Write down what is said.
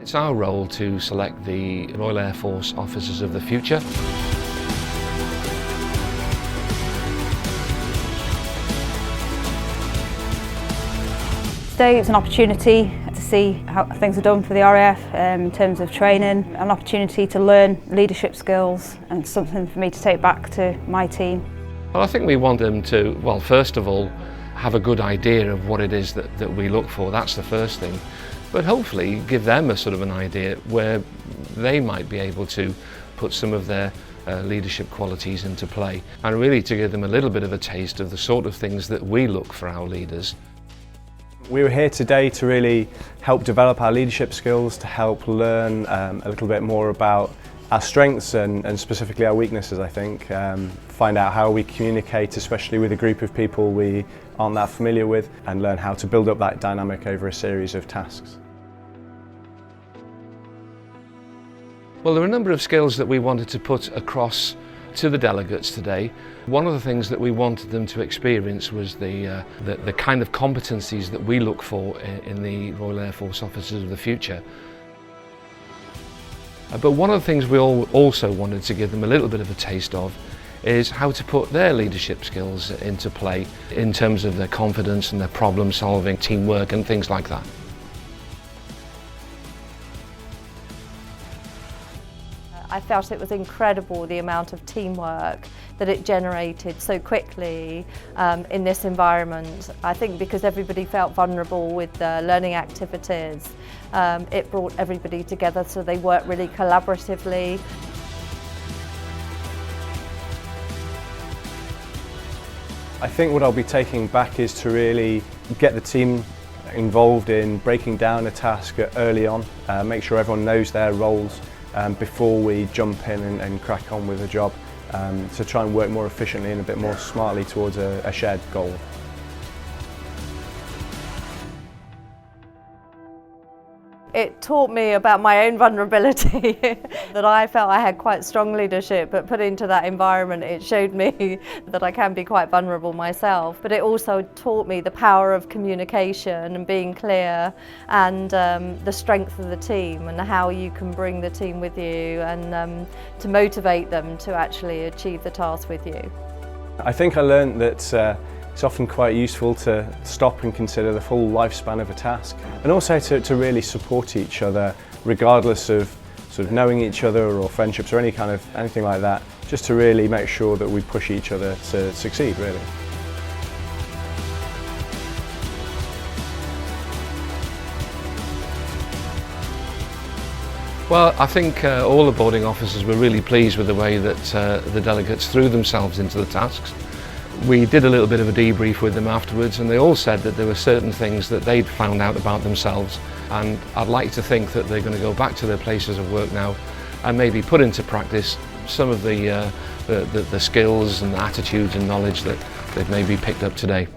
It's our role to select the Royal Air Force officers of the future. Today it's an opportunity to see how things are done for the RAF in terms of training, an opportunity to learn leadership skills and something for me to take back to my team. Well, I think we want them to, well, first of all, have a good idea of what it is that we look for. That's the first thing. But hopefully give them a sort of an idea where they might be able to put some of their leadership qualities into play, and really to give them a little bit of a taste of the sort of things that we look for our leaders. We were here today to really help develop our leadership skills, to help learn a little bit more about our strengths and specifically our weaknesses, I think. Find out how we communicate, especially with a group of people we aren't that familiar with, and learn how to build up that dynamic over a series of tasks. Well, there are a number of skills that we wanted to put across to the delegates today. One of the things that we wanted them to experience was the kind of competencies that we look for in the Royal Air Force officers of the future. But one of the things we also wanted to give them a little bit of a taste of is how to put their leadership skills into play in terms of their confidence and their problem solving, teamwork and things like that. I felt it was incredible the amount of teamwork that it generated so quickly in this environment. I think because everybody felt vulnerable with the learning activities, it brought everybody together so they worked really collaboratively. I think what I'll be taking back is to really get the team involved in breaking down a task early on, make sure everyone knows their roles before we jump in and crack on with the job, to try and work more efficiently and a bit more smartly towards a shared goal. It taught me about my own vulnerability, that I felt I had quite strong leadership, but put into that environment it showed me that I can be quite vulnerable myself. But it also taught me the power of communication and being clear, and the strength of the team and how you can bring the team with you and to motivate them to actually achieve the task with you. I think I learned that it's often quite useful to stop and consider the full lifespan of a task, and also to really support each other regardless of sort of knowing each other or friendships or anything like that, just to really make sure that we push each other to succeed, really. Well, I think all the boarding officers were really pleased with the way that the delegates threw themselves into the tasks. We did a little bit of a debrief with them afterwards, and they all said that there were certain things that they'd found out about themselves, and I'd like to think that they're going to go back to their places of work now and maybe put into practice some of the skills and attitudes and knowledge that they've maybe picked up today.